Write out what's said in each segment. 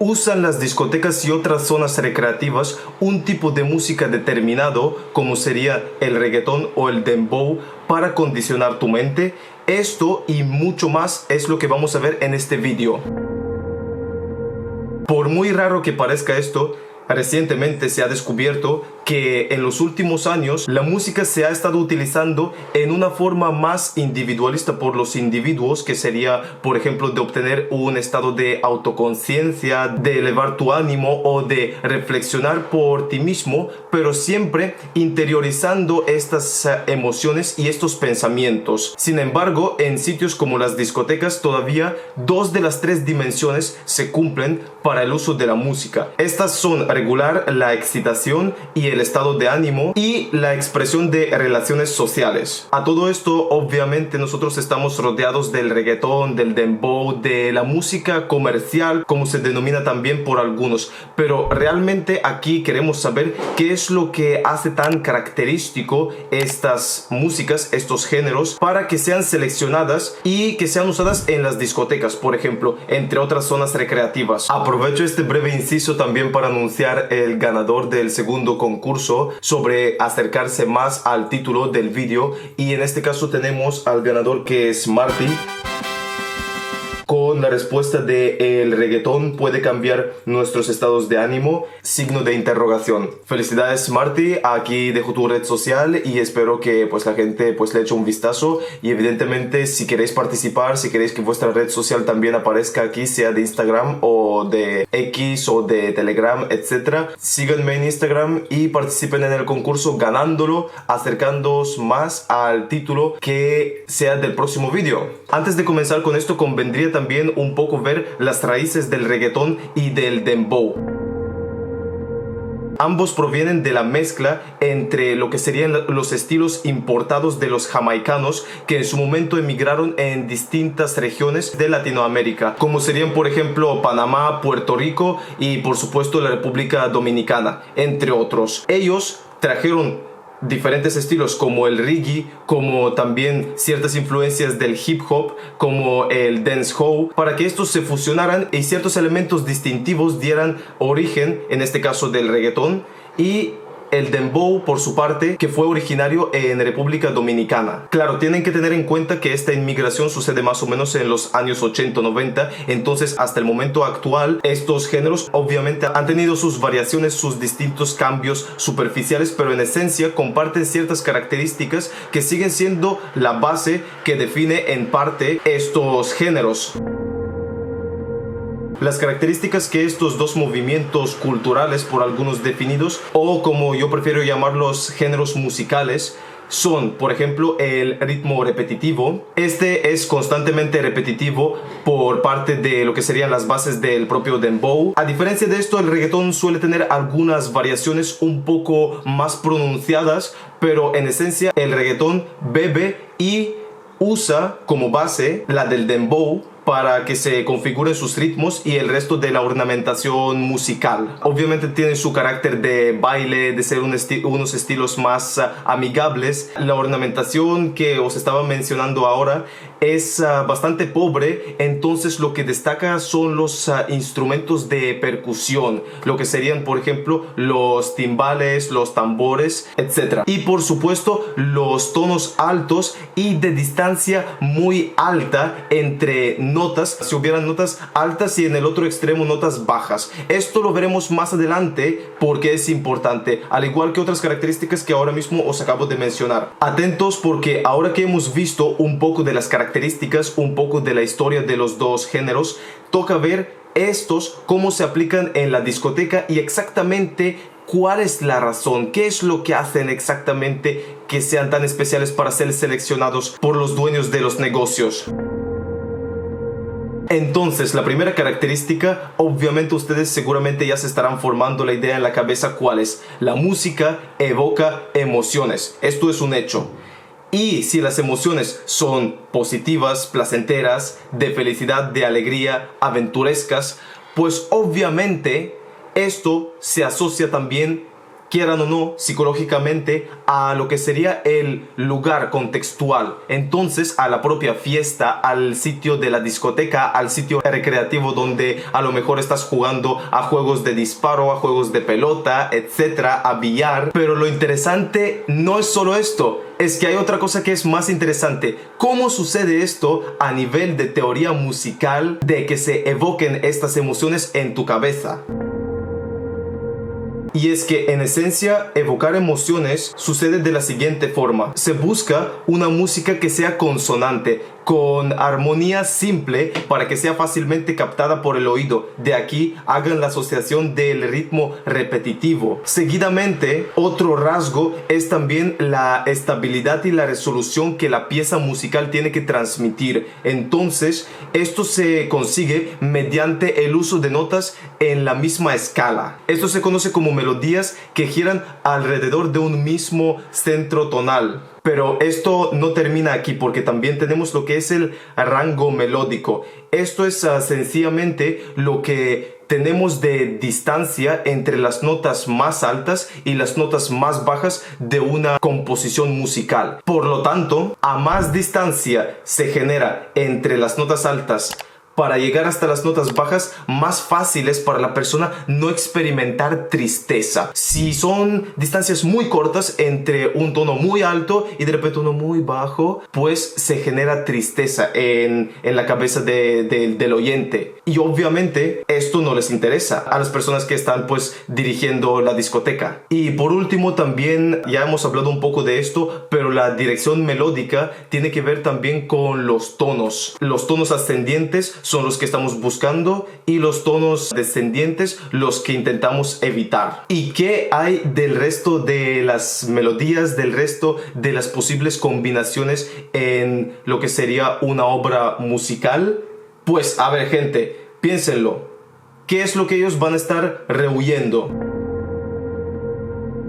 ¿Usan las discotecas y otras zonas recreativas un tipo de música determinado, como sería el reggaetón o el dembow, para condicionar tu mente? Esto y mucho más es lo que vamos a ver en este vídeo. Por muy raro que parezca esto, recientemente se ha descubierto que en los últimos años la música se ha estado utilizando en una forma más individualista por los individuos, que sería, por ejemplo, de obtener un estado de autoconciencia, de elevar tu ánimo o de reflexionar por ti mismo, pero siempre interiorizando estas emociones y estos pensamientos. Sin embargo, en sitios como las discotecas todavía 2 de las 3 dimensiones se cumplen para el uso de la música. Estas son regular la excitación y el estado de ánimo y la expresión de relaciones sociales. A todo esto, obviamente, nosotros estamos rodeados del reggaetón, del dembow, de la música comercial, como se denomina también por algunos. Pero realmente aquí queremos saber qué es lo que hace tan característico estas músicas, estos géneros, para que sean seleccionadas y que sean usadas en las discotecas, por ejemplo, entre otras zonas recreativas. Aprovecho este breve inciso también para anunciar el ganador del segundo concurso sobre acercarse más al título del vídeo, y en este caso tenemos al ganador, que es Marty, con la respuesta de el reggaetón puede cambiar nuestros estados de ánimo, signo de interrogación. Felicidades, Marty. Aquí dejo tu red social y espero que la gente le eche un vistazo, y evidentemente si queréis participar, si queréis que vuestra red social también aparezca aquí, sea de Instagram o de X o de Telegram, etc., síganme en Instagram y participen en el concurso ganándolo, acercándoos más al título que sea del próximo vídeo. Antes de comenzar con esto, convendría también un poco ver las raíces del reggaetón y del dembow. Ambos provienen de la mezcla entre lo que serían los estilos importados de los jamaicanos, que en su momento emigraron en distintas regiones de Latinoamérica, como serían, por ejemplo, Panamá, Puerto Rico y por supuesto la República Dominicana, entre otros. Ellos trajeron diferentes estilos como el reggae, como también ciertas influencias del hip hop, como el dancehall, para que estos se fusionaran y ciertos elementos distintivos dieran origen, en este caso, del reggaetón y el dembow, por su parte, que fue originario en República Dominicana. Claro, tienen que tener en cuenta que esta inmigración sucede más o menos en los años 80-90, entonces hasta el momento actual estos géneros obviamente han tenido sus variaciones, sus distintos cambios superficiales, pero en esencia comparten ciertas características que siguen siendo la base que define en parte estos géneros. Las características que estos dos movimientos culturales, por algunos definidos, o como yo prefiero llamarlos, géneros musicales, son, por ejemplo, el ritmo repetitivo. Este es constantemente repetitivo por parte de lo que serían las bases del propio dembow. A diferencia de esto, el reggaetón suele tener algunas variaciones un poco más pronunciadas, pero en esencia el reggaetón bebe y usa como base la del dembow para que se configuren sus ritmos y el resto de la ornamentación musical. Obviamente tienen su carácter de baile, de ser unos estilos más amigables. La ornamentación que os estaba mencionando ahora es bastante pobre, entonces lo que destaca son los instrumentos de percusión, lo que serían, por ejemplo, los timbales, los tambores, etc. Y por supuesto los tonos altos y de distancia muy alta entre notas, si hubieran notas altas y en el otro extremo notas bajas. Esto lo veremos más adelante porque es importante, al igual que otras características que ahora mismo os acabo de mencionar. Atentos, porque ahora que hemos visto un poco de las características, un poco de la historia de los dos géneros, toca ver estos cómo se aplican en la discoteca y exactamente cuál es la razón, qué es lo que hacen exactamente que sean tan especiales para ser seleccionados por los dueños de los negocios. Entonces, la primera característica, obviamente ustedes seguramente ya se estarán formando la idea en la cabeza cuál es. La música evoca emociones, esto es un hecho. Y si las emociones son positivas, placenteras, de felicidad, de alegría, aventurescas, pues obviamente esto se asocia también quieran o no, psicológicamente a lo que sería el lugar contextual. Entonces a la propia fiesta, al sitio de la discoteca, al sitio recreativo donde a lo mejor estás jugando a juegos de disparo, a juegos de pelota, etcétera, a billar. Pero lo interesante no es solo esto, es que hay otra cosa que es más interesante. ¿Cómo sucede esto a nivel de teoría musical, de que se evoquen estas emociones en tu cabeza? Y es que en esencia evocar emociones sucede de la siguiente forma. Se busca una música que sea consonante, con armonía simple para que sea fácilmente captada por el oído. De aquí hagan la asociación del ritmo repetitivo. Seguidamente, otro rasgo es también la estabilidad y la resolución que la pieza musical tiene que transmitir. Entonces, esto se consigue mediante el uso de notas en la misma escala. Esto se conoce como melodías que giran alrededor de un mismo centro tonal. Pero esto no termina aquí, porque también tenemos lo que es el rango melódico. Esto es sencillamente lo que tenemos de distancia entre las notas más altas y las notas más bajas de una composición musical. Por lo tanto, a más distancia se genera entre las notas altas para llegar hasta las notas bajas, más fácil es para la persona no experimentar tristeza. Si son distancias muy cortas entre un tono muy alto y de repente uno muy bajo, pues se genera tristeza en la cabeza del oyente. Y obviamente esto no les interesa a las personas que están pues dirigiendo la discoteca. Y por último también, ya hemos hablado un poco de esto, pero la dirección melódica tiene que ver también con los tonos. Los tonos ascendientes son los que estamos buscando y los tonos descendientes los que intentamos evitar. ¿Y qué hay del resto de las melodías, del resto de las posibles combinaciones en lo que sería una obra musical? Pues a ver, gente, piénsenlo. ¿Qué es lo que ellos van a estar rehuyendo?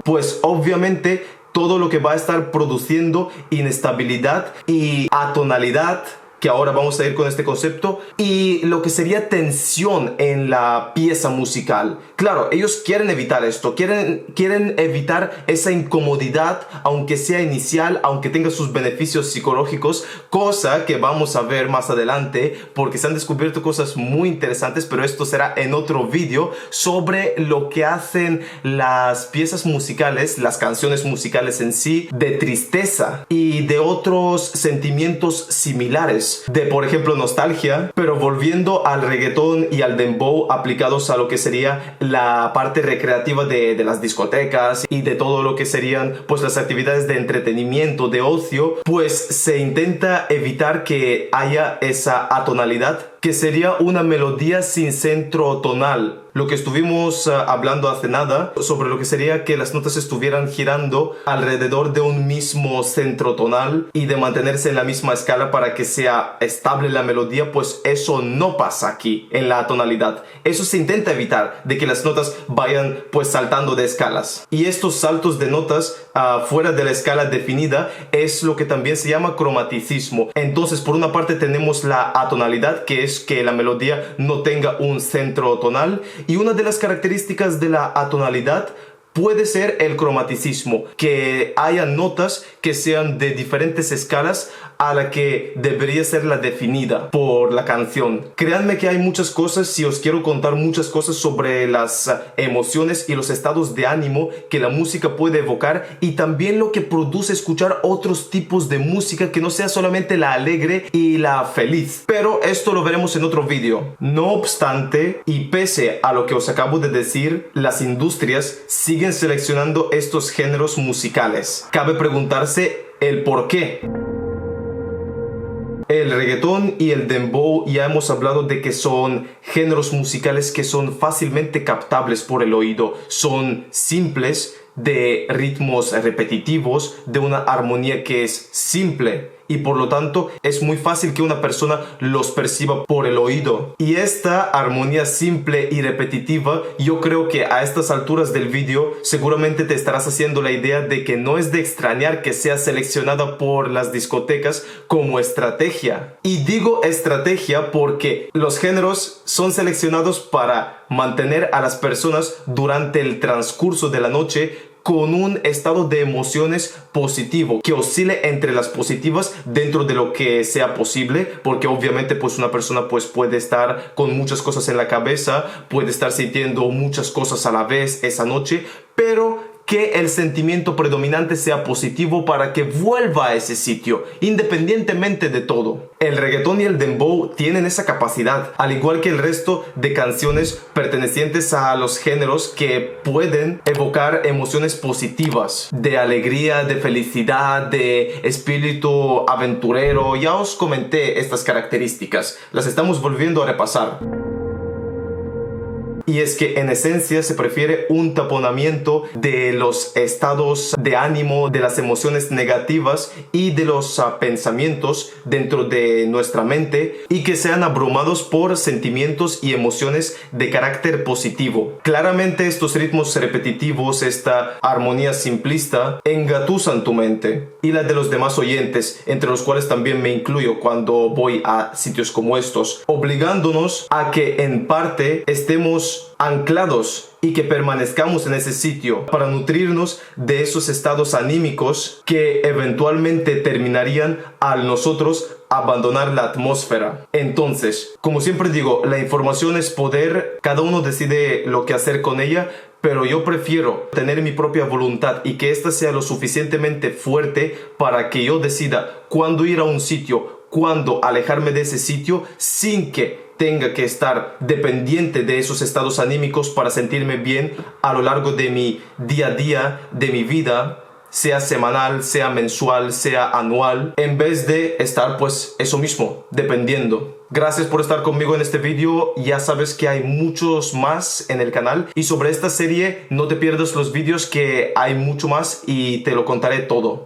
Pues obviamente todo lo que va a estar produciendo inestabilidad y atonalidad, que ahora vamos a ir con este concepto, y lo que sería tensión en la pieza musical. Claro, ellos quieren evitar esto, quieren evitar esa incomodidad, aunque sea inicial, aunque tenga sus beneficios psicológicos, cosa que vamos a ver más adelante, porque se han descubierto cosas muy interesantes, pero esto será en otro vídeo, sobre lo que hacen las piezas musicales, las canciones musicales en sí, de tristeza y de otros sentimientos similares, de por ejemplo nostalgia. Pero volviendo al reggaetón y al dembow aplicados a lo que sería la parte recreativa de las discotecas y de todo lo que serían pues las actividades de entretenimiento, de ocio, pues se intenta evitar que haya esa atonalidad, que sería una melodía sin centro tonal. Lo que estuvimos hablando hace nada sobre lo que sería que las notas estuvieran girando alrededor de un mismo centro tonal y de mantenerse en la misma escala para que sea estable la melodía, pues eso no pasa aquí en la tonalidad. Eso se intenta evitar, de que las notas vayan pues saltando de escalas. Y estos saltos de notas fuera de la escala definida es lo que también se llama cromaticismo. Entonces, por una parte tenemos la atonalidad, que es que la melodía no tenga un centro tonal, y una de las características de la atonalidad puede ser el cromaticismo, que haya notas que sean de diferentes escalas a la que debería ser la definida por la canción. Créanme que hay muchas cosas, si os quiero contar muchas cosas sobre las emociones y los estados de ánimo que la música puede evocar, y también lo que produce escuchar otros tipos de música que no sea solamente la alegre y la feliz. Pero esto lo veremos en otro vídeo. No obstante, y pese a lo que os acabo de decir, las industrias siguen seleccionando estos géneros musicales. Cabe preguntarse el por qué. El reggaetón y el dembow ya hemos hablado de que son géneros musicales que son fácilmente captables por el oído. Son simples, de ritmos repetitivos, de una armonía que es simple, y por lo tanto es muy fácil que una persona los perciba por el oído. Y esta armonía simple y repetitiva, yo creo que a estas alturas del vídeo seguramente te estarás haciendo la idea de que no es de extrañar que sea seleccionada por las discotecas como estrategia. Y digo estrategia porque los géneros son seleccionados para mantener a las personas durante el transcurso de la noche con un estado de emociones positivo, que oscile entre las positivas dentro de lo que sea posible, porque obviamente pues una persona pues puede estar con muchas cosas en la cabeza, puede estar sintiendo muchas cosas a la vez esa noche, pero que el sentimiento predominante sea positivo para que vuelva a ese sitio, independientemente de todo. El reggaetón y el dembow tienen esa capacidad, al igual que el resto de canciones pertenecientes a los géneros que pueden evocar emociones positivas, de alegría, de felicidad, de espíritu aventurero. Ya os comenté estas características, las estamos volviendo a repasar. Y es que en esencia se prefiere un taponamiento de los estados de ánimo, de las emociones negativas y de los pensamientos dentro de nuestra mente, y que sean abrumados por sentimientos y emociones de carácter positivo. Claramente estos ritmos repetitivos, esta armonía simplista, engatusan tu mente y la de los demás oyentes, entre los cuales también me incluyo cuando voy a sitios como estos, obligándonos a que en parte estemos anclados y que permanezcamos en ese sitio para nutrirnos de esos estados anímicos que eventualmente terminarían al nosotros abandonar la atmósfera. Entonces, como siempre digo, la información es poder, cada uno decide lo que hacer con ella, pero yo prefiero tener mi propia voluntad y que ésta sea lo suficientemente fuerte para que yo decida cuándo ir a un sitio, cuándo alejarme de ese sitio, sin que tenga que estar dependiente de esos estados anímicos para sentirme bien a lo largo de mi día a día, de mi vida, sea semanal, sea mensual, sea anual, en vez de estar pues eso mismo, dependiendo. Gracias por estar conmigo en este vídeo, ya sabes que hay muchos más en el canal y sobre esta serie no te pierdas los vídeos, que hay mucho más y te lo contaré todo.